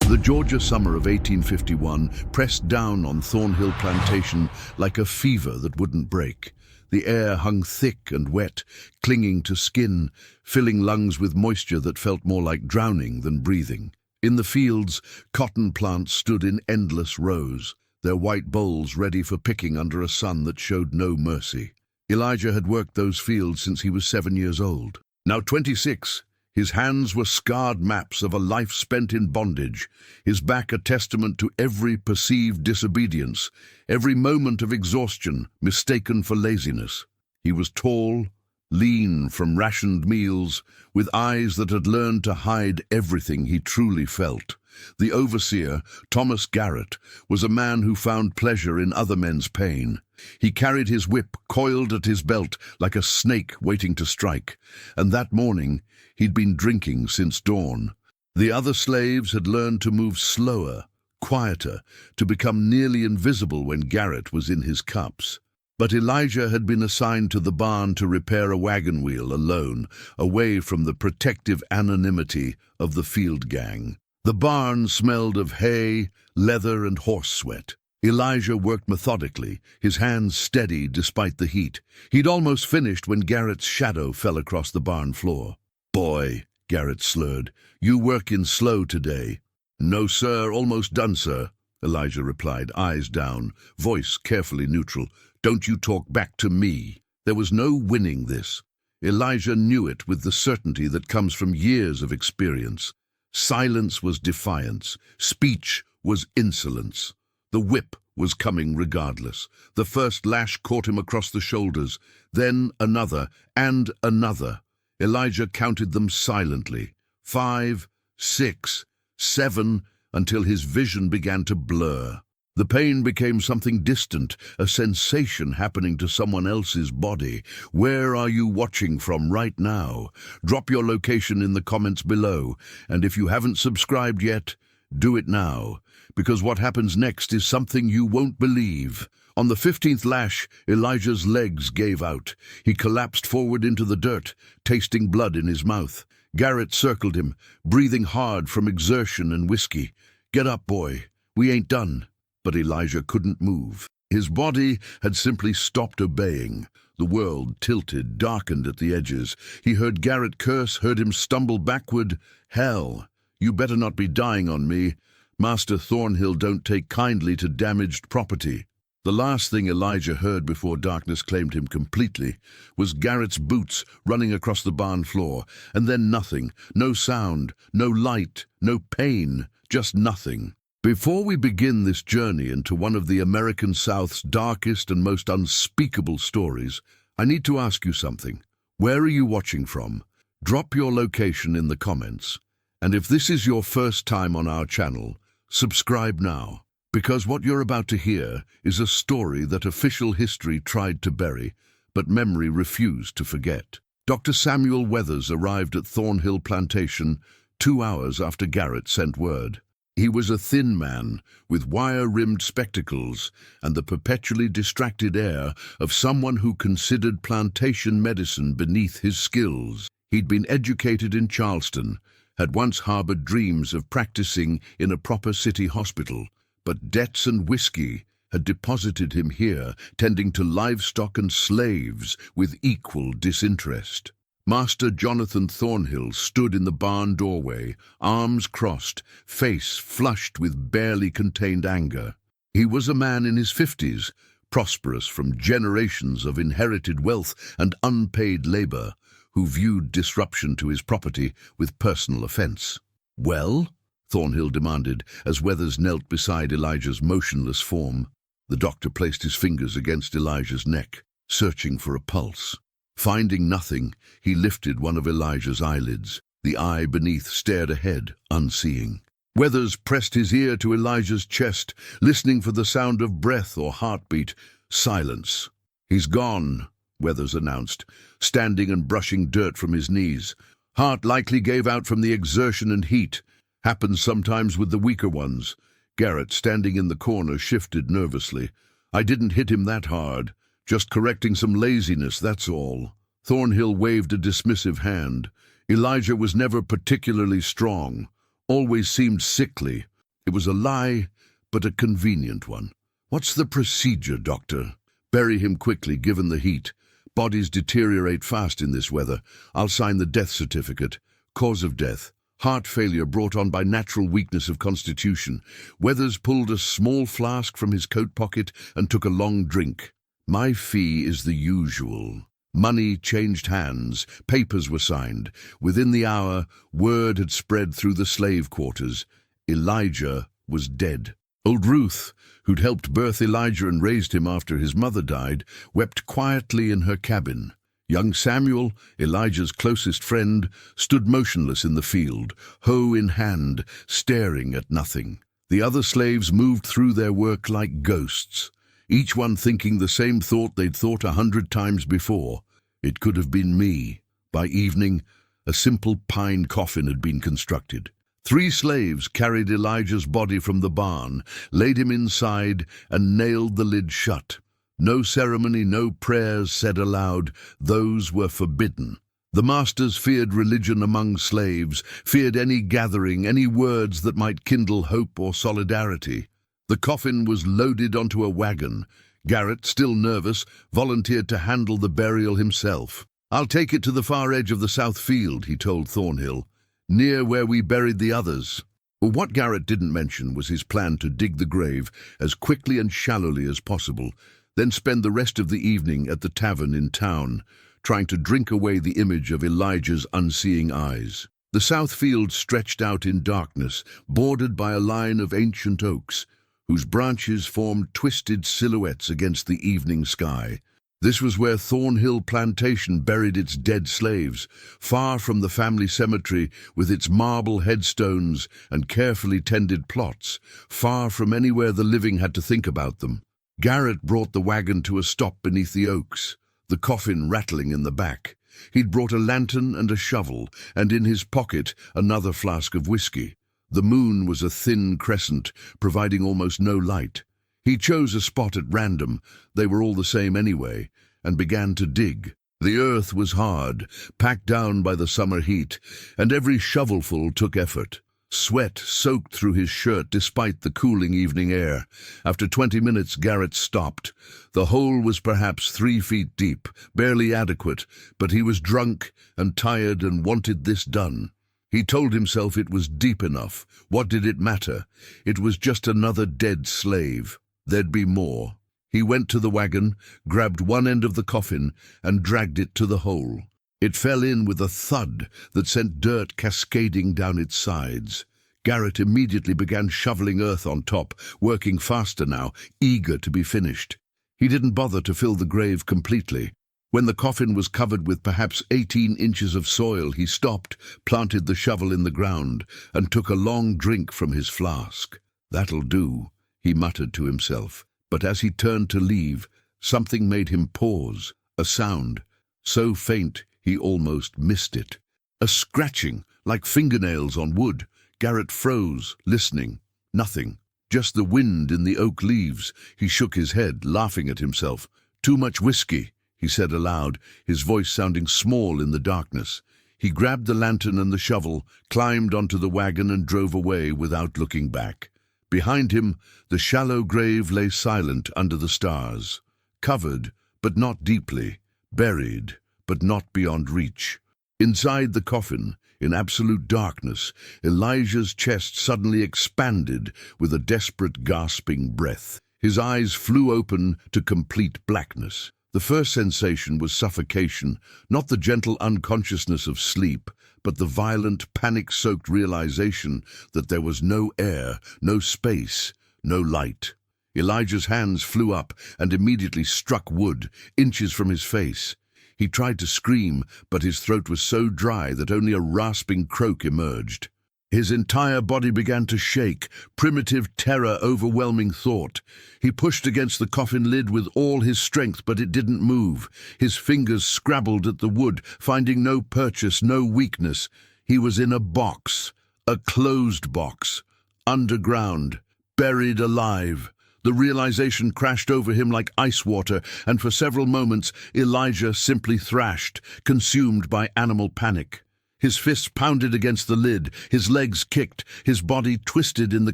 The Georgia summer of 1851 pressed down on Thornhill Plantation like a fever that wouldn't break. The air hung thick and wet, clinging to skin, filling lungs with moisture that felt more like drowning than breathing. In the fields, cotton plants stood in endless rows, their white bowls ready for picking under a sun that showed no mercy. Elijah had worked those fields since he was 7 years old. Now 26, his hands were scarred maps of a life spent in bondage, his back a testament to every perceived disobedience, every moment of exhaustion mistaken for laziness. He was tall, lean from rationed meals, with eyes that had learned to hide everything he truly felt. The overseer, Thomas Garrett, was a man who found pleasure in other men's pain. He carried his whip coiled at his belt like a snake waiting to strike, and that morning he'd been drinking since dawn. The other slaves had learned to move slower, quieter, to become nearly invisible when Garrett was in his cups. But Elijah had been assigned to the barn to repair a wagon wheel alone, away from the protective anonymity of the field gang. The barn smelled of hay, leather, and horse sweat. Elijah worked methodically, his hands steady despite the heat. He'd almost finished when Garrett's shadow fell across the barn floor. "Boy," Garrett slurred, "you workin' slow today." "No, sir, almost done, sir," Elijah replied, eyes down, voice carefully neutral. "Don't you talk back to me." There was no winning this. Elijah knew it with the certainty that comes from years of experience. Silence was defiance. Speech was insolence. The whip was coming regardless. The first lash caught him across the shoulders, then another and another. Elijah counted them silently. 5, 6, 7, until his vision began to blur. The pain became something distant, a sensation happening to someone else's body. Where are you watching from right now? Drop your location in the comments below, and if you haven't subscribed yet, do it now, because what happens next is something you won't believe. On the 15th lash, Elijah's legs gave out. He collapsed forward into the dirt, tasting blood in his mouth. Garrett circled him, breathing hard from exertion and whiskey. "Get up, boy. We ain't done." But Elijah couldn't move. His body had simply stopped obeying. The world tilted, darkened at the edges. He heard Garrett curse, heard him stumble backward. "Hell, you better not be dying on me. Master Thornhill don't take kindly to damaged property." The last thing Elijah heard before darkness claimed him completely was Garrett's boots running across the barn floor, and then nothing, no sound, no light, no pain, just nothing. Before we begin this journey into one of the American South's darkest and most unspeakable stories, I need to ask you something. Where are you watching from? Drop your location in the comments. And if this is your first time on our channel, subscribe now. Because what you're about to hear is a story that official history tried to bury, but memory refused to forget. Dr. Samuel Weathers arrived at Thornhill Plantation 2 hours after Garrett sent word. He was a thin man with wire-rimmed spectacles and the perpetually distracted air of someone who considered plantation medicine beneath his skills. He'd been educated in Charleston, had once harbored dreams of practicing in a proper city hospital, but debts and whiskey had deposited him here, tending to livestock and slaves with equal disinterest. Master Jonathan Thornhill stood in the barn doorway, arms crossed, face flushed with barely contained anger. He was a man in his 50s, prosperous from generations of inherited wealth and unpaid labor, who viewed disruption to his property with personal offense. "Well?" Thornhill demanded, as Weathers knelt beside Elijah's motionless form. The doctor placed his fingers against Elijah's neck, searching for a pulse. Finding nothing, he lifted one of Elijah's eyelids. The eye beneath stared ahead, unseeing. Weathers pressed his ear to Elijah's chest, listening for the sound of breath or heartbeat. Silence. "He's gone," Weathers announced, standing and brushing dirt from his knees. "Heart likely gave out from the exertion and heat. Happens sometimes with the weaker ones." Garrett, standing in the corner, shifted nervously. "I didn't hit him that hard. Just correcting some laziness, that's all." Thornhill waved a dismissive hand. "Elijah was never particularly strong, always seemed sickly. It was a lie, but a convenient one. "What's the procedure, doctor?" "Bury him quickly, given the heat. Bodies deteriorate fast in this weather. I'll sign the death certificate. Cause of death: heart failure brought on by natural weakness of constitution. Weathers pulled a small flask from his coat pocket and took a long drink. My fee is the usual." Money changed hands. Papers were signed. Within the hour, word had spread through the slave quarters. Elijah was dead. Old Ruth, who'd helped birth Elijah and raised him after his mother died, wept quietly in her cabin. Young Samuel, Elijah's closest friend, stood motionless in the field, hoe in hand, staring at nothing. The other slaves moved through their work like ghosts, each one thinking the same thought they'd thought 100 times before. It could have been me. By evening, a simple pine coffin had been constructed. 3 slaves carried Elijah's body from the barn, laid him inside, and nailed the lid shut. No ceremony, no prayers said aloud. Those were forbidden. The masters feared religion among slaves, feared any gathering, any words that might kindle hope or solidarity. The coffin was loaded onto a wagon. Garrett, still nervous, volunteered to handle the burial himself. "I'll take it to the far edge of the south field," he told Thornhill, "near where we buried the others." What Garrett didn't mention was his plan to dig the grave as quickly and shallowly as possible, then spend the rest of the evening at the tavern in town, trying to drink away the image of Elijah's unseeing eyes. The south field stretched out in darkness, bordered by a line of ancient oaks, whose branches formed twisted silhouettes against the evening sky. This was where Thornhill Plantation buried its dead slaves, far from the family cemetery with its marble headstones and carefully tended plots, far from anywhere the living had to think about them. Garrett brought the wagon to a stop beneath the oaks, the coffin rattling in the back. He'd brought a lantern and a shovel, and in his pocket another flask of whiskey. The moon was a thin crescent, providing almost no light. He chose a spot at random, they were all the same anyway, and began to dig. The earth was hard, packed down by the summer heat, and every shovelful took effort. Sweat soaked through his shirt despite the cooling evening air. After 20 minutes, Garrett stopped. The hole was perhaps 3 feet deep, barely adequate, but he was drunk and tired and wanted this done. He told himself it was deep enough. What did it matter? It was just another dead slave. There'd be more. He went to the wagon, grabbed one end of the coffin, and dragged it to the hole. It fell in with a thud that sent dirt cascading down its sides. Garrett immediately began shoveling earth on top, working faster now, eager to be finished. He didn't bother to fill the grave completely. When the coffin was covered with perhaps 18 inches of soil, he stopped, planted the shovel in the ground, and took a long drink from his flask. "That'll do," he muttered to himself. But as he turned to leave, something made him pause. A sound, so faint he almost missed it. A scratching, like fingernails on wood. Garrett froze, listening. Nothing. Just the wind in the oak leaves. He shook his head, laughing at himself. "Too much whiskey," he said aloud, his voice sounding small in the darkness. He grabbed the lantern and the shovel, climbed onto the wagon and drove away without looking back. Behind him, the shallow grave lay silent under the stars. Covered, but not deeply. Buried, but not beyond reach. Inside the coffin, in absolute darkness, Elijah's chest suddenly expanded with a desperate gasping breath. His eyes flew open to complete blackness. The first sensation was suffocation, not the gentle unconsciousness of sleep, but the violent, panic-soaked realization that there was no air, no space, no light. Elijah's hands flew up and immediately struck wood, inches from his face. He tried to scream, but his throat was so dry that only a rasping croak emerged. His entire body began to shake, primitive terror overwhelming thought. He pushed against the coffin lid with all his strength, but it didn't move. His fingers scrabbled at the wood, finding no purchase, no weakness. He was in a box, a closed box, underground, buried alive. The realization crashed over him like ice water, and for several moments Elijah simply thrashed, consumed by animal panic. His fists pounded against the lid, his legs kicked, his body twisted in the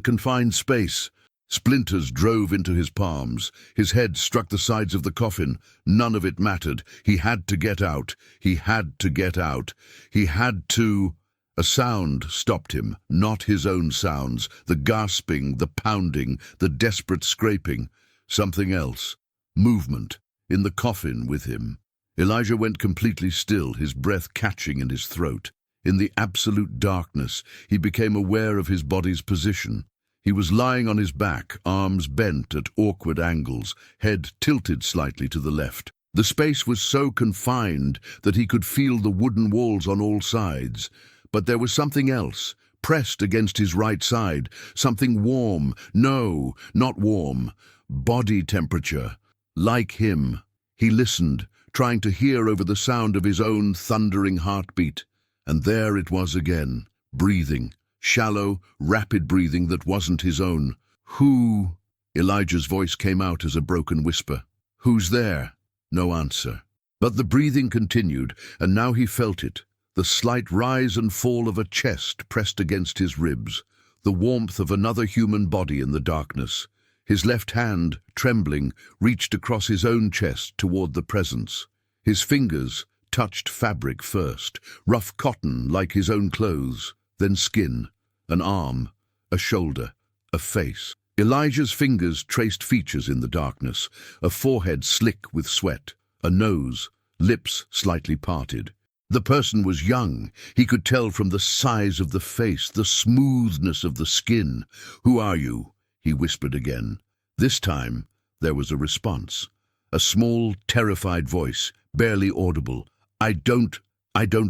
confined space. Splinters drove into his palms. His head struck the sides of the coffin. None of it mattered. He had to get out. He had to get out. He had to... A sound stopped him, not his own sounds, the gasping, the pounding, the desperate scraping. Something else. Movement. In the coffin with him. Elijah went completely still, his breath catching in his throat. In the absolute darkness, he became aware of his body's position. He was lying on his back, arms bent at awkward angles, head tilted slightly to the left. The space was so confined that he could feel the wooden walls on all sides. But there was something else, pressed against his right side, something warm, no, not warm, body temperature, like him. He listened, trying to hear over the sound of his own thundering heartbeat. And there it was again, breathing, shallow, rapid breathing that wasn't his own. Who? Elijah's voice came out as a broken whisper. Who's there? No answer. But the breathing continued, and now he felt it. The slight rise and fall of a chest pressed against his ribs, the warmth of another human body in the darkness. His left hand, trembling, reached across his own chest toward the presence. His fingers touched fabric first, rough cotton like his own clothes, then skin, an arm, a shoulder, a face. Elijah's fingers traced features in the darkness, a forehead slick with sweat, a nose, lips slightly parted. The person was young. He could tell from the size of the face, the smoothness of the skin. "Who are you?" he whispered again. This time, there was a response. A small, terrified voice, barely audible. I don't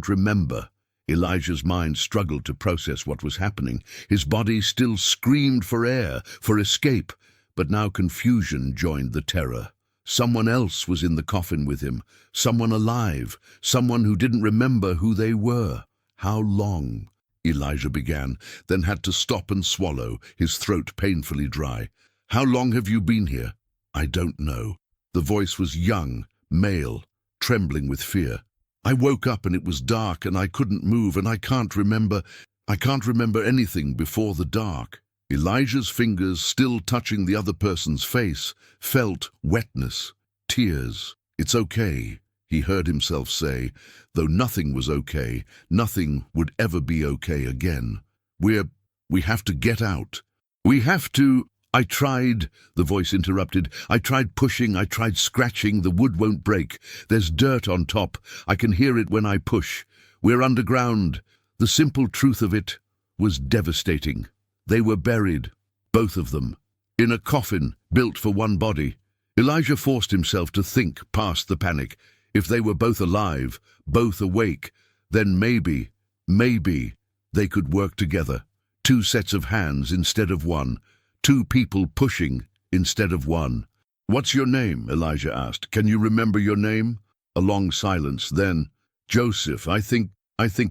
remember." Elijah's mind struggled to process what was happening. His body still screamed for air, for escape, but now confusion joined the terror. Someone else was in the coffin with him, someone alive, someone who didn't remember who they were. "How long?" Elijah began, then had to stop and swallow, his throat painfully dry. "How long have you been here?" "I don't know." The voice was young, male, trembling with fear. "I woke up and it was dark and I couldn't move and I can't remember anything before the dark." Elijah's fingers, still touching the other person's face, felt wetness, tears. "It's okay," he heard himself say, though nothing was okay, nothing would ever be okay again. We have to get out. We have to..." "I tried," the voice interrupted. "I tried pushing, I tried scratching, the wood won't break. There's dirt on top. I can hear it when I push. We're underground." The simple truth of it was devastating. They were buried, both of them, in a coffin built for one body. Elijah forced himself to think past the panic. If they were both alive, both awake, then maybe they could work together. Two sets of hands instead of one. Two people pushing instead of one. "What's your name?" Elijah asked. "Can you remember your name?" A long silence, then, "Joseph, I think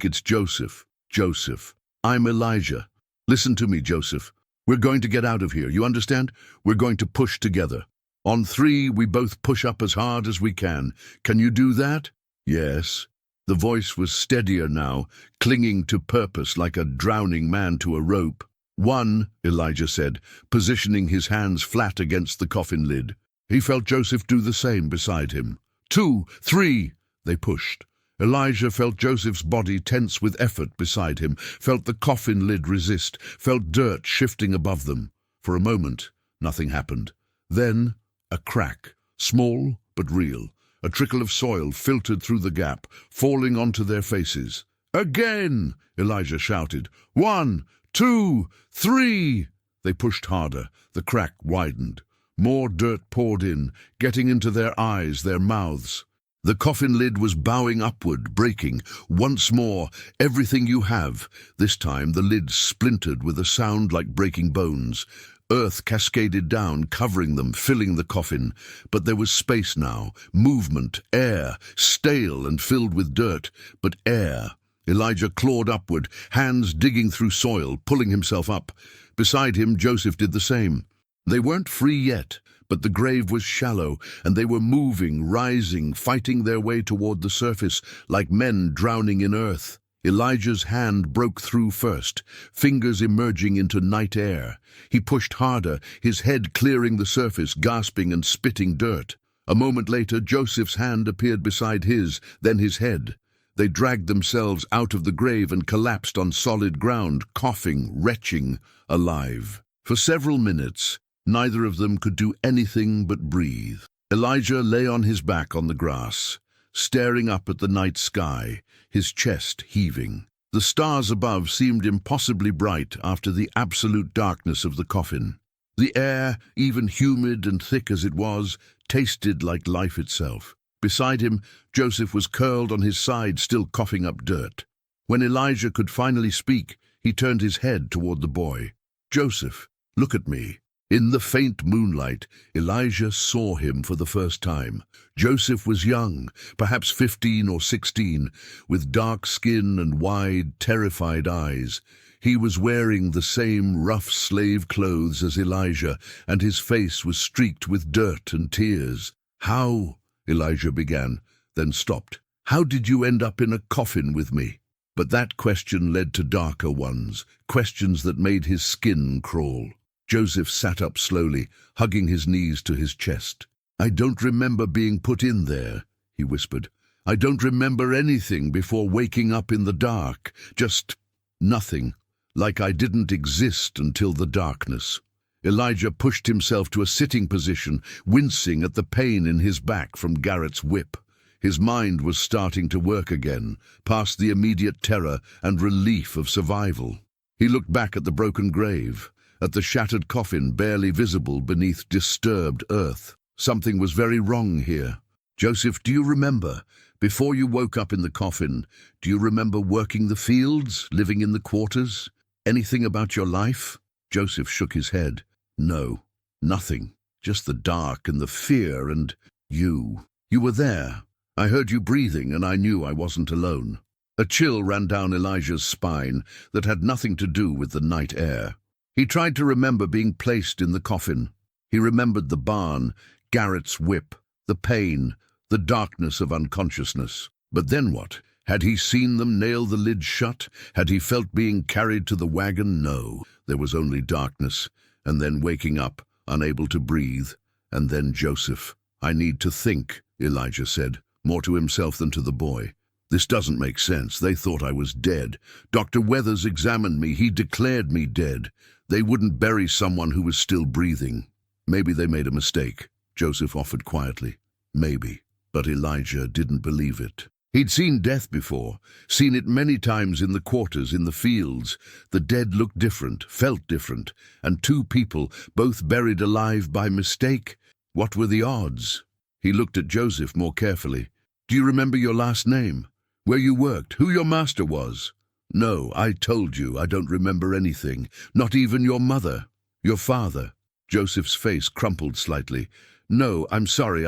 it's Joseph. Joseph. I'm Elijah. Listen to me, Joseph. We're going to get out of here, you understand? We're going to push together. On 3, we both push up as hard as we can. Can you do that?" "Yes." The voice was steadier now, clinging to purpose like a drowning man to a rope. 1, Elijah said, positioning his hands flat against the coffin lid. He felt Joseph do the same beside him. 2, 3, they pushed. Elijah felt Joseph's body tense with effort beside him, felt the coffin lid resist, felt dirt shifting above them. For a moment, nothing happened. Then, a crack, small but real. A trickle of soil filtered through the gap, falling onto their faces. "Again!" Elijah shouted. 1, 2, 3! They pushed harder. The crack widened. More dirt poured in, getting into their eyes, their mouths. The coffin lid was bowing upward, breaking. Once more, everything you have. This time the lid splintered with a sound like breaking bones. Earth cascaded down, covering them, filling the coffin. But there was space now, movement, air, stale and filled with dirt, but air. Elijah clawed upward, hands digging through soil, pulling himself up. Beside him, Joseph did the same. They weren't free yet, but the grave was shallow, and they were moving, rising, fighting their way toward the surface, like men drowning in earth. Elijah's hand broke through first, fingers emerging into night air. He pushed harder, his head clearing the surface, gasping and spitting dirt. A moment later, Joseph's hand appeared beside his, then his head. They dragged themselves out of the grave and collapsed on solid ground, coughing, retching, alive. For several minutes, neither of them could do anything but breathe. Elijah lay on his back on the grass, staring up at the night sky, his chest heaving. The stars above seemed impossibly bright after the absolute darkness of the coffin. The air, even humid and thick as it was, tasted like life itself. Beside him, Joseph was curled on his side, still coughing up dirt. When Elijah could finally speak, he turned his head toward the boy. "Joseph, look at me." In the faint moonlight, Elijah saw him for the first time. Joseph was young, perhaps 15 or 16, with dark skin and wide, terrified eyes. He was wearing the same rough slave clothes as Elijah, and his face was streaked with dirt and tears. "How?" Elijah began, then stopped. "How did you end up in a coffin with me?" But that question led to darker ones, questions that made his skin crawl. Joseph sat up slowly, hugging his knees to his chest. "I don't remember being put in there," he whispered. "I don't remember anything before waking up in the dark. Just nothing, like I didn't exist until the darkness." Elijah pushed himself to a sitting position, wincing at the pain in his back from Garrett's whip. His mind was starting to work again, past the immediate terror and relief of survival. He looked back at the broken grave, at the shattered coffin barely visible beneath disturbed earth. Something was very wrong here. "Joseph, do you remember, before you woke up in the coffin, do you remember working the fields, living in the quarters? Anything about your life?" Joseph shook his head. "No, nothing. Just the dark and the fear and you. You were there. I heard you breathing and I knew I wasn't alone." A chill ran down Elijah's spine that had nothing to do with the night air. He tried to remember being placed in the coffin. He remembered the barn, Garrett's whip, the pain, the darkness of unconsciousness. But then what? Had he seen them nail the lid shut? Had he felt being carried to the wagon? No. There was only darkness, and then waking up, unable to breathe, and then Joseph. "I need to think," Elijah said, more to himself than to the boy. "This doesn't make sense. They thought I was dead. Dr. Weathers examined me. He declared me dead. They wouldn't bury someone who was still breathing." "Maybe they made a mistake," Joseph offered quietly. "Maybe." But Elijah didn't believe it. He'd seen death before, seen it many times in the quarters, in the fields. The dead looked different, felt different, and two people, both buried alive by mistake. What were the odds? He looked at Joseph more carefully. "Do you remember your last name? Where you worked? Who your master was?" "No, I told you, I don't remember anything. Not even your mother. Your father." Joseph's face crumpled slightly. "No, I'm sorry,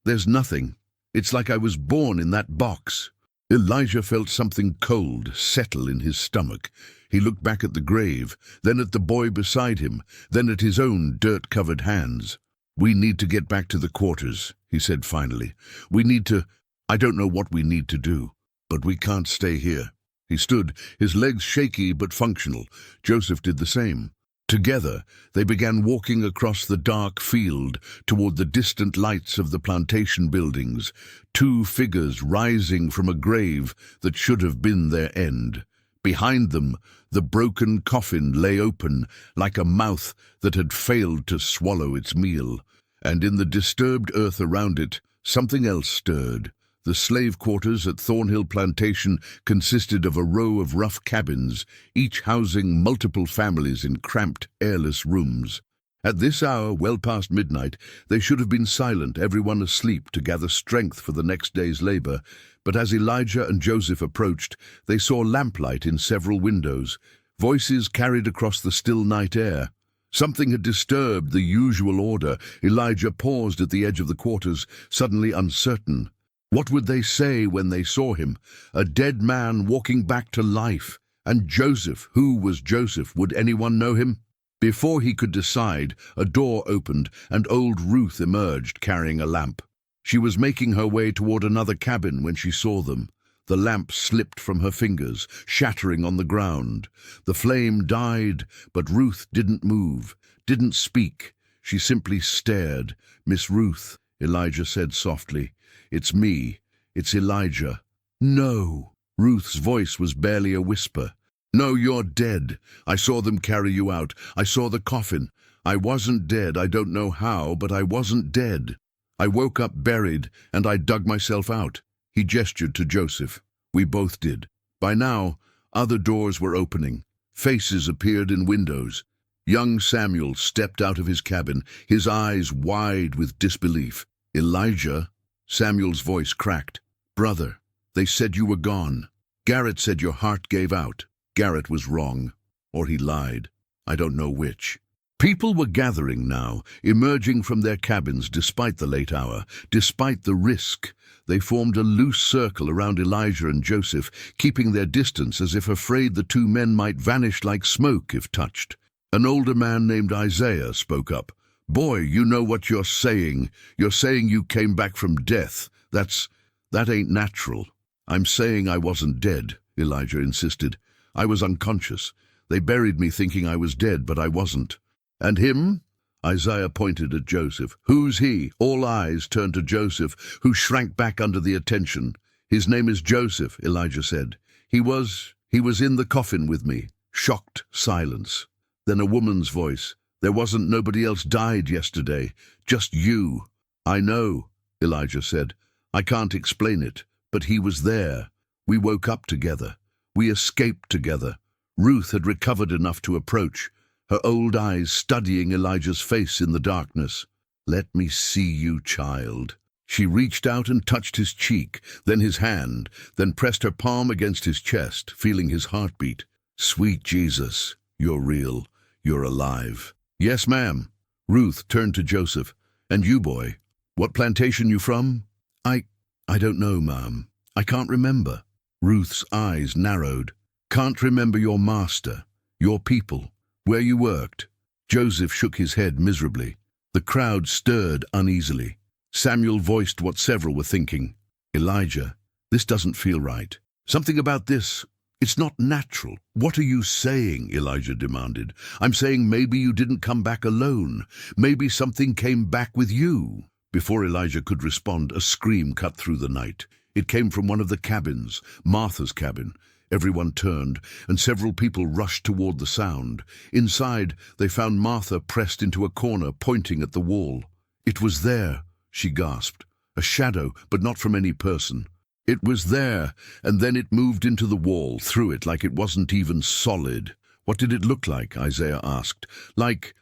there's nothing. It's like I was born in that box." Elijah felt something cold settle in his stomach. He looked back at the grave, then at the boy beside him, then at his own dirt-covered hands. "We need to get back to the quarters," he said finally. I don't know what we need to do, but we can't stay here." He stood, his legs shaky but functional. Joseph did the same. Together, they began walking across the dark field toward the distant lights of the plantation buildings, two figures rising from a grave that should have been their end. Behind them, the broken coffin lay open like a mouth that had failed to swallow its meal. And in the disturbed earth around it, something else stirred. The slave quarters at Thornhill Plantation consisted of a row of rough cabins, each housing multiple families in cramped, airless rooms. At this hour, well past midnight, they should have been silent, everyone asleep to gather strength for the next day's labor. But as Elijah and Joseph approached, they saw lamplight in several windows. Voices carried across the still night air. Something had disturbed the usual order. Elijah paused at the edge of the quarters, suddenly uncertain. What would they say when they saw him? A dead man walking back to life. And Joseph, who was Joseph? Would anyone know him? Before he could decide, a door opened and old Ruth emerged carrying a lamp. She was making her way toward another cabin when she saw them. The lamp slipped from her fingers, shattering on the ground. The flame died, but Ruth didn't move, didn't speak. She simply stared. "Miss Ruth," Elijah said softly. "It's me. It's Elijah." "No." Ruth's voice was barely a whisper. "No, you're dead. I saw them carry you out. I saw the coffin. I wasn't dead. I don't know how, but I wasn't dead. I woke up buried, and I dug myself out." He gestured to Joseph. We both did. By now, other doors were opening. Faces appeared in windows. Young Samuel stepped out of his cabin, his eyes wide with disbelief. "Elijah?" Samuel's voice cracked. "Brother, they said you were gone. Garrett said your heart gave out." Garrett was wrong. Or he lied. I don't know which. People were gathering now, emerging from their cabins despite the late hour, despite the risk. They formed a loose circle around Elijah and Joseph, keeping their distance as if afraid the two men might vanish like smoke if touched. An older man named Isaiah spoke up. "Boy, you know what you're saying. You're saying you came back from death. That ain't natural." "I'm saying I wasn't dead," Elijah insisted. "I was unconscious. They buried me thinking I was dead, but I wasn't." "And him?" Isaiah pointed at Joseph. "Who's he?" All eyes turned to Joseph, who shrank back under the attention. "His name is Joseph," Elijah said. He was in the coffin with me." Shocked silence. Then a woman's voice. "There wasn't nobody else died yesterday. Just you." "I know," Elijah said. "I can't explain it, but he was there. We woke up together. We escaped together." Ruth had recovered enough to approach, her old eyes studying Elijah's face in the darkness. "Let me see you, child." She reached out and touched his cheek, then his hand, then pressed her palm against his chest, feeling his heartbeat. "Sweet Jesus, you're real. You're alive." "Yes, ma'am." Ruth turned to Joseph. "And you, boy, what plantation you from?" I don't know, ma'am. I can't remember." Ruth's eyes narrowed. "Can't remember your master, your people, where you worked?" Joseph shook his head miserably. The crowd stirred uneasily. Samuel voiced what several were thinking. "Elijah, this doesn't feel right. Something about this, it's not natural." "What are you saying?" Elijah demanded. "I'm saying maybe you didn't come back alone. Maybe something came back with you." Before Elijah could respond, a scream cut through the night. It came from one of the cabins, Martha's cabin. Everyone turned, and several people rushed toward the sound. Inside, they found Martha pressed into a corner, pointing at the wall. "It was there," she gasped. "A shadow, but not from any person. It was there, and then it moved into the wall, through it, like it wasn't even solid." "What did it look like?" Isaiah asked. Like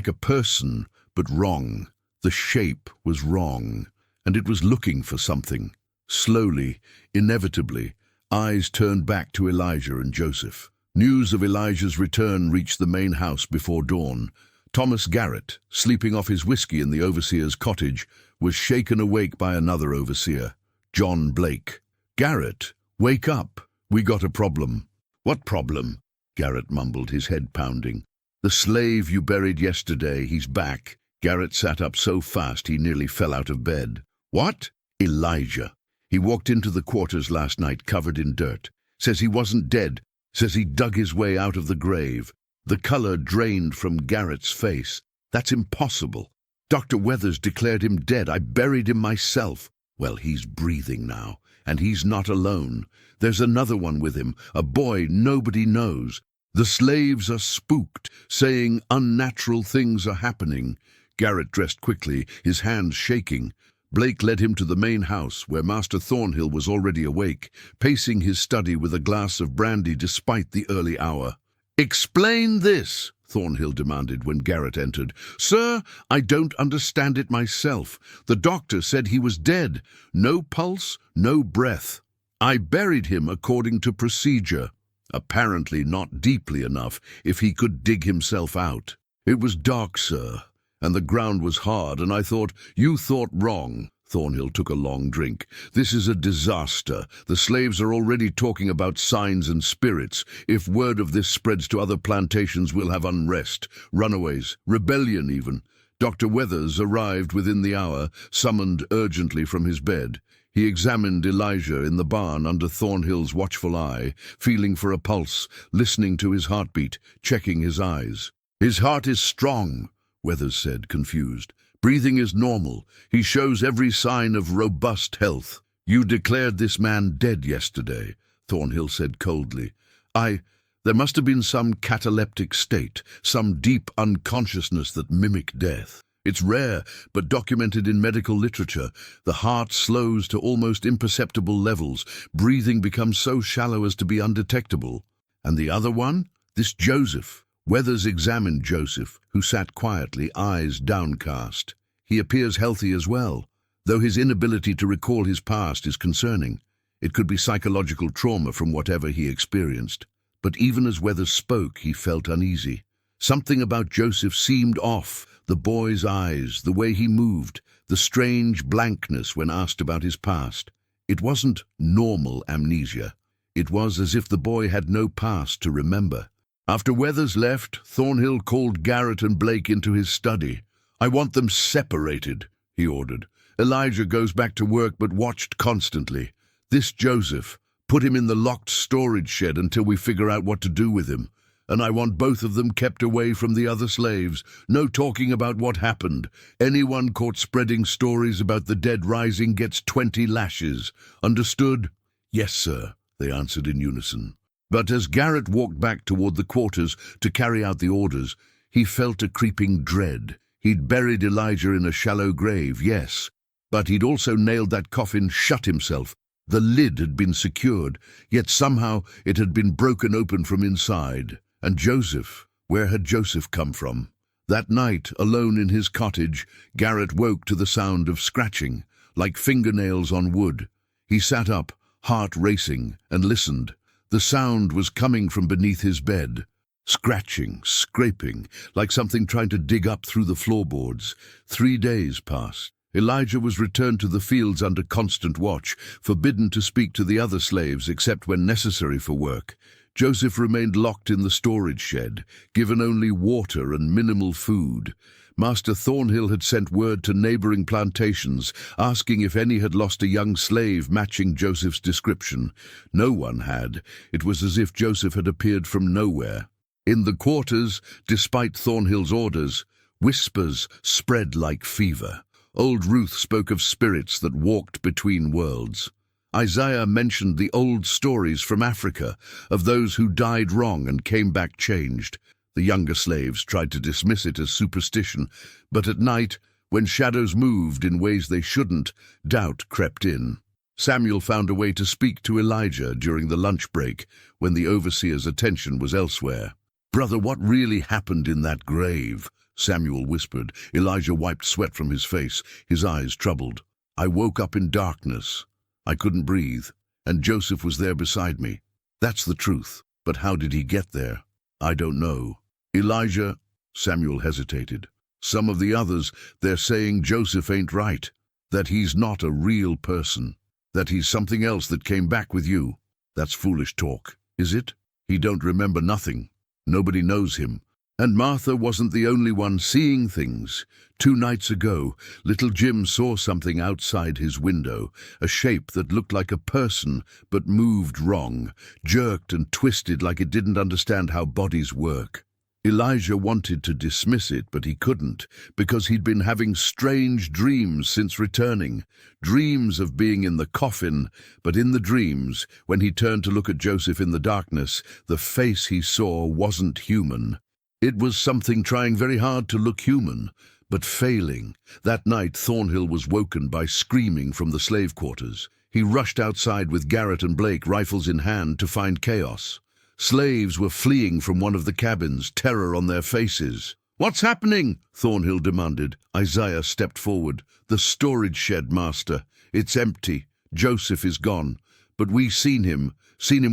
a person, but wrong. The shape was wrong, and it was looking for something. Slowly, inevitably, eyes turned back to Elijah and Joseph. News of Elijah's return reached the main house before dawn. Thomas Garrett, sleeping off his whiskey in the overseer's cottage, was shaken awake by another overseer, John Blake. "Garrett, wake up. We got a problem." "What problem?" Garrett mumbled, his head pounding. "The slave you buried yesterday, he's back." Garrett sat up so fast he nearly fell out of bed. "What?" "Elijah. He walked into the quarters last night covered in dirt. Says he wasn't dead. Says he dug his way out of the grave." The color drained from Garrett's face. "That's impossible. Dr. Weathers declared him dead. I buried him myself." "Well, he's breathing now, and he's not alone. There's another one with him, a boy nobody knows. The slaves are spooked, saying unnatural things are happening." Garrett dressed quickly, his hands shaking. Blake led him to the main house, where Master Thornhill was already awake, pacing his study with a glass of brandy despite the early hour. "Explain this," Thornhill demanded when Garrett entered. "Sir, I don't understand it myself. The doctor said he was dead. No pulse, no breath. I buried him according to procedure. Apparently not deeply enough if he could dig himself out. It was dark, sir, and the ground was hard, and I thought, you thought wrong." Thornhill took a long drink. "This is a disaster. The slaves are already talking about signs and spirits. If word of this spreads to other plantations, we'll have unrest, runaways, rebellion even." Dr. Weathers arrived within the hour, summoned urgently from his bed. He examined Elijah in the barn under Thornhill's watchful eye, feeling for a pulse, listening to his heartbeat, checking his eyes. "His heart is strong," Weathers said, confused. "Breathing is normal. He shows every sign of robust health." "You declared this man dead yesterday," Thornhill said coldly. There must have been some cataleptic state, some deep unconsciousness that mimicked death. It's rare, but documented in medical literature. The heart slows to almost imperceptible levels. Breathing becomes so shallow as to be undetectable. And the other one? This Joseph. Weathers examined Joseph, who sat quietly, eyes downcast. He appears healthy as well, though his inability to recall his past is concerning. It could be psychological trauma from whatever he experienced. But even as Weathers spoke, he felt uneasy. Something about Joseph seemed off. The boy's eyes, the way he moved, the strange blankness when asked about his past. It wasn't normal amnesia. It was as if the boy had no past to remember. After Weathers left, Thornhill called Garrett and Blake into his study. "I want them separated," he ordered. "Elijah goes back to work but watched constantly. This Joseph, put him in the locked storage shed until we figure out what to do with him. And I want both of them kept away from the other slaves. No talking about what happened. Anyone caught spreading stories about the dead rising gets 20 lashes. Understood?" "Yes, sir," they answered in unison. But as Garrett walked back toward the quarters to carry out the orders, he felt a creeping dread. He'd buried Elijah in a shallow grave, yes, but he'd also nailed that coffin shut himself. The lid had been secured, yet somehow it had been broken open from inside. And Joseph, where had Joseph come from? That night, alone in his cottage, Garrett woke to the sound of scratching, like fingernails on wood. He sat up, heart racing, and listened. The sound was coming from beneath his bed. Scratching, scraping, like something trying to dig up through the floorboards. 3 days passed. Elijah was returned to the fields under constant watch, forbidden to speak to the other slaves except when necessary for work. Joseph remained locked in the storage shed, given only water and minimal food. Master Thornhill had sent word to neighboring plantations, asking if any had lost a young slave matching Joseph's description. No one had. It was as if Joseph had appeared from nowhere. In the quarters, despite Thornhill's orders, whispers spread like fever. Old Ruth spoke of spirits that walked between worlds. Isaiah mentioned the old stories from Africa, of those who died wrong and came back changed. The younger slaves tried to dismiss it as superstition, but at night, when shadows moved in ways they shouldn't, doubt crept in. Samuel found a way to speak to Elijah during the lunch break, when the overseer's attention was elsewhere. "Brother, what really happened in that grave?" Samuel whispered. Elijah wiped sweat from his face, his eyes troubled. "I woke up in darkness. I couldn't breathe, and Joseph was there beside me. That's the truth. But how did he get there? I don't know." "Elijah," Samuel hesitated. "Some of the others, they're saying Joseph ain't right, that he's not a real person, that he's something else that came back with you." "That's foolish talk, is it? He don't remember nothing. Nobody knows him. And Martha wasn't the only one seeing things. 2 nights ago, little Jim saw something outside his window, a shape that looked like a person but moved wrong, jerked and twisted like it didn't understand how bodies work. Elijah wanted to dismiss it, but he couldn't, because he'd been having strange dreams since returning. Dreams of being in the coffin, but in the dreams, when he turned to look at Joseph in the darkness, the face he saw wasn't human. It was something trying very hard to look human, but failing. That night, Thornhill was woken by screaming from the slave quarters. He rushed outside with Garrett and Blake, rifles in hand, to find chaos. Slaves were fleeing from one of the cabins, terror on their faces. "What's happening?" Thornhill demanded. Isaiah stepped forward. "The storage shed, Master. It's empty. Joseph is gone. But we seen him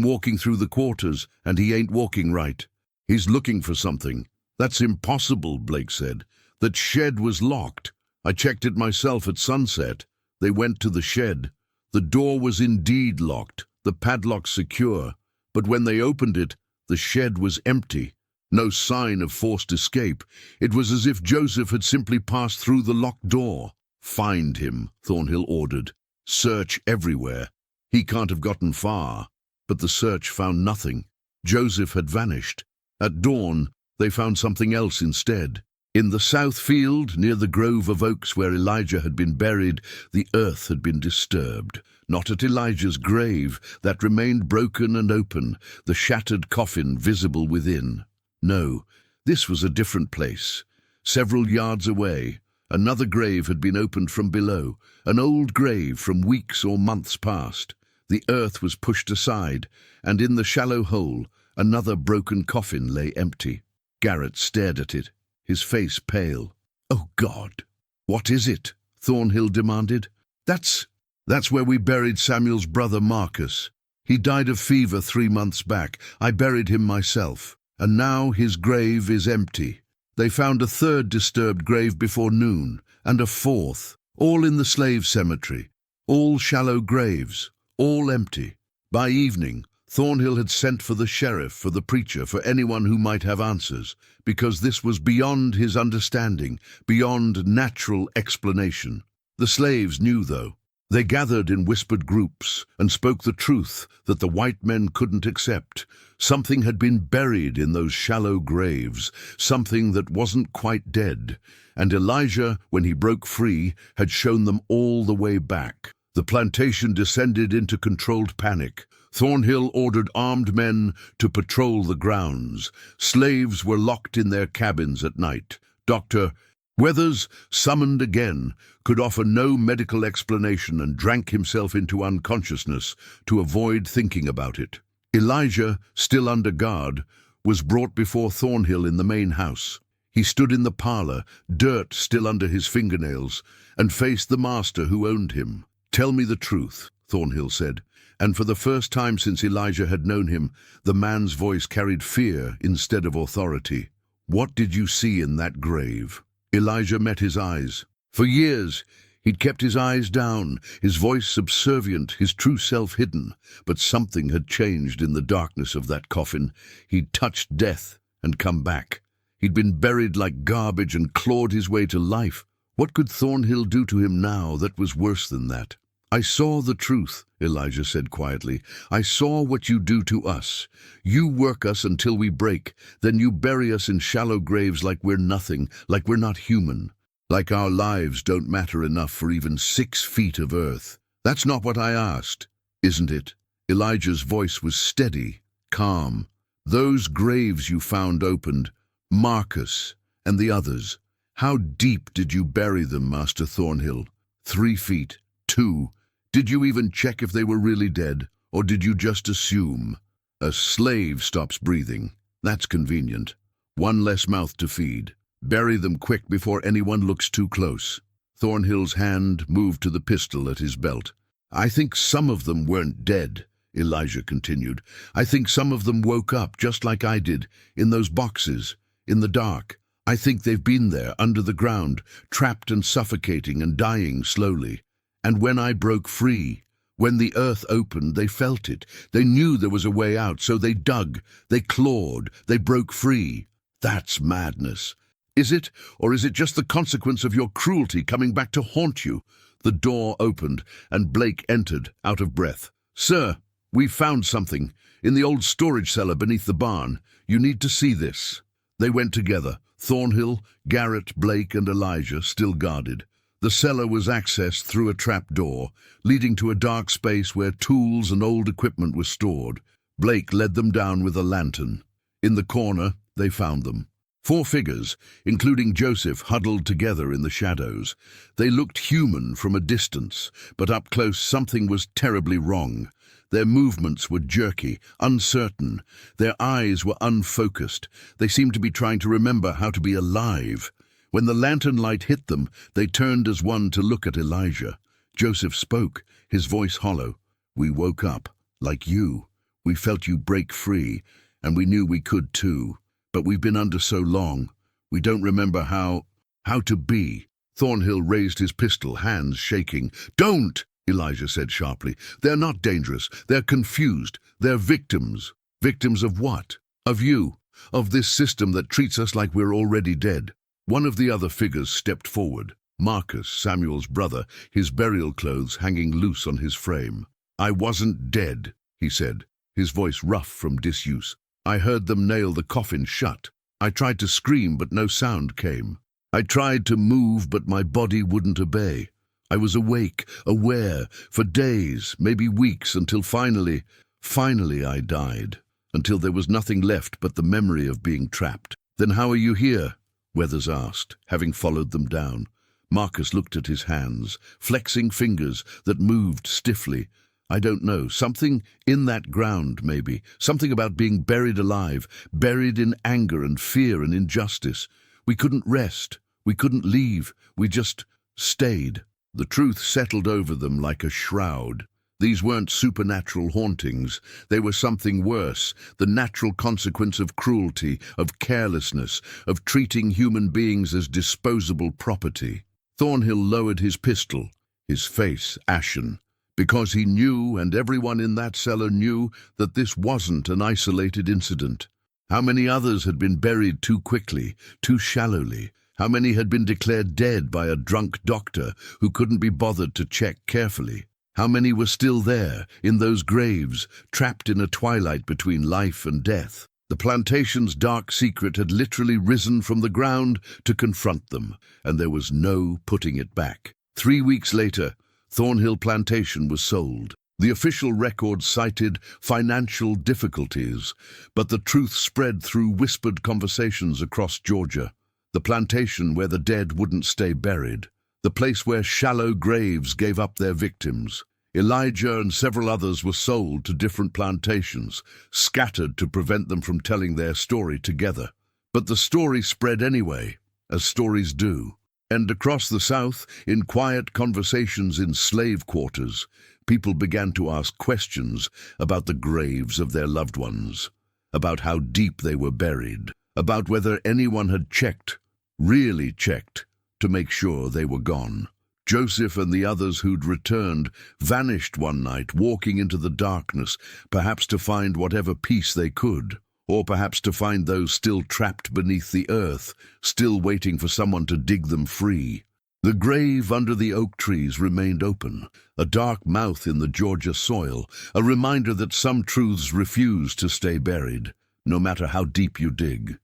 walking through the quarters, and he ain't walking right. He's looking for something." "That's impossible," Blake said. "That shed was locked. I checked it myself at sunset." They went to the shed. The door was indeed locked, the padlock secure. But when they opened it, the shed was empty. No sign of forced escape. It was as if Joseph had simply passed through the locked door. "Find him," Thornhill ordered. Search everywhere. He can't have gotten far. But the search found nothing. Joseph had vanished. At dawn, they found something else instead. In the south field, near the grove of oaks where Elijah had been buried, the earth had been disturbed. Not at Elijah's grave, that remained broken and open, the shattered coffin visible within. No, this was a different place. Several yards away, another grave had been opened from below, an old grave from weeks or months past. The earth was pushed aside, and in the shallow hole, another broken coffin lay empty. Garrett stared at it, his face pale. "Oh, God! What is it?" Thornhill demanded. That's where we buried Samuel's brother Marcus. He died of fever 3 months back. I buried him myself. And now his grave is empty. They found a third disturbed grave before noon, and a fourth, all in the slave cemetery. All shallow graves, all empty. By evening, Thornhill had sent for the sheriff, for the preacher, for anyone who might have answers, because this was beyond his understanding, beyond natural explanation. The slaves knew, though. They gathered in whispered groups and spoke the truth that the white men couldn't accept. Something had been buried in those shallow graves, something that wasn't quite dead, and Elijah, when he broke free, had shown them all the way back. The plantation descended into controlled panic. Thornhill ordered armed men to patrol the grounds. Slaves were locked in their cabins at night. Dr. Weathers, summoned again, could offer no medical explanation and drank himself into unconsciousness to avoid thinking about it. Elijah, still under guard, was brought before Thornhill in the main house. He stood in the parlor, dirt still under his fingernails, and faced the master who owned him. "Tell me the truth," Thornhill said, and for the first time since Elijah had known him, the man's voice carried fear instead of authority. "What did you see in that grave?" Elijah met his eyes. For years, he'd kept his eyes down, his voice subservient, his true self hidden. But something had changed in the darkness of that coffin. He'd touched death and come back. He'd been buried like garbage and clawed his way to life. What could Thornhill do to him now that was worse than that? "I saw the truth," Elijah said quietly. "I saw what you do to us. You work us until we break. Then you bury us in shallow graves like we're nothing, like we're not human. Like our lives don't matter enough for even 6 feet of earth. That's not what I asked, isn't it?" Elijah's voice was steady, calm. "Those graves you found opened, Marcus and the others, how deep did you bury them, Master Thornhill? 3 feet? 2? Did you even check if they were really dead, or did you just assume? A slave stops breathing. That's convenient. One less mouth to feed. Bury them quick before anyone looks too close." Thornhill's hand moved to the pistol at his belt. "I think some of them weren't dead," Elijah continued. "I think some of them woke up, just like I did, in those boxes, in the dark. I think they've been there, under the ground, trapped and suffocating and dying slowly. And when I broke free, when the earth opened, they felt it. They knew there was a way out, so they dug, they clawed, they broke free. That's madness. Is it, or is it just the consequence of your cruelty coming back to haunt you?" The door opened, and Blake entered, out of breath. "Sir, we've found something, in the old storage cellar beneath the barn. You need to see this." They went together, Thornhill, Garrett, Blake, and Elijah, still guarded. The cellar was accessed through a trap door, leading to a dark space where tools and old equipment were stored. Blake led them down with a lantern. In the corner, they found them. 4 figures, including Joseph, huddled together in the shadows. They looked human from a distance, but up close something was terribly wrong. Their movements were jerky, uncertain. Their eyes were unfocused. They seemed to be trying to remember how to be alive. When the lantern light hit them, they turned as one to look at Elijah. Joseph spoke, his voice hollow. "We woke up, like you. We felt you break free, and we knew we could too. But we've been under so long, we don't remember how to be." Thornhill raised his pistol, hands shaking. "Don't!" Elijah said sharply. "They're not dangerous. They're confused. They're victims." "Victims of what?" "Of you. Of this system that treats us like we're already dead." One of the other figures stepped forward. Marcus, Samuel's brother, his burial clothes hanging loose on his frame. "I wasn't dead," he said, his voice rough from disuse. "I heard them nail the coffin shut. I tried to scream, but no sound came. I tried to move, but my body wouldn't obey. I was awake, aware, for days, maybe weeks, until finally I died. Until there was nothing left but the memory of being trapped." "Then how are you here?" Weathers asked, having followed them down. Marcus looked at his hands, flexing fingers that moved stiffly. "I don't know, something in that ground, maybe. Something about being buried alive, buried in anger and fear and injustice. We couldn't rest, we couldn't leave, we just stayed." The truth settled over them like a shroud. These weren't supernatural hauntings. They were something worse, the natural consequence of cruelty, of carelessness, of treating human beings as disposable property. Thornhill lowered his pistol, his face ashen, because he knew, and everyone in that cellar knew, that this wasn't an isolated incident. How many others had been buried too quickly, too shallowly? How many had been declared dead by a drunk doctor who couldn't be bothered to check carefully? How many were still there, in those graves, trapped in a twilight between life and death? The plantation's dark secret had literally risen from the ground to confront them, and there was no putting it back. 3 weeks later, Thornhill Plantation was sold. The official record cited financial difficulties, but the truth spread through whispered conversations across Georgia. The plantation where the dead wouldn't stay buried. The place where shallow graves gave up their victims. Elijah and several others were sold to different plantations, scattered to prevent them from telling their story together. But the story spread anyway, as stories do. And across the South, in quiet conversations in slave quarters, people began to ask questions about the graves of their loved ones, about how deep they were buried, about whether anyone had checked, really checked, to make sure they were gone. Joseph and the others who'd returned vanished one night, walking into the darkness, perhaps to find whatever peace they could, or perhaps to find those still trapped beneath the earth, still waiting for someone to dig them free. The grave under the oak trees remained open, a dark mouth in the Georgia soil, a reminder that some truths refuse to stay buried, no matter how deep you dig.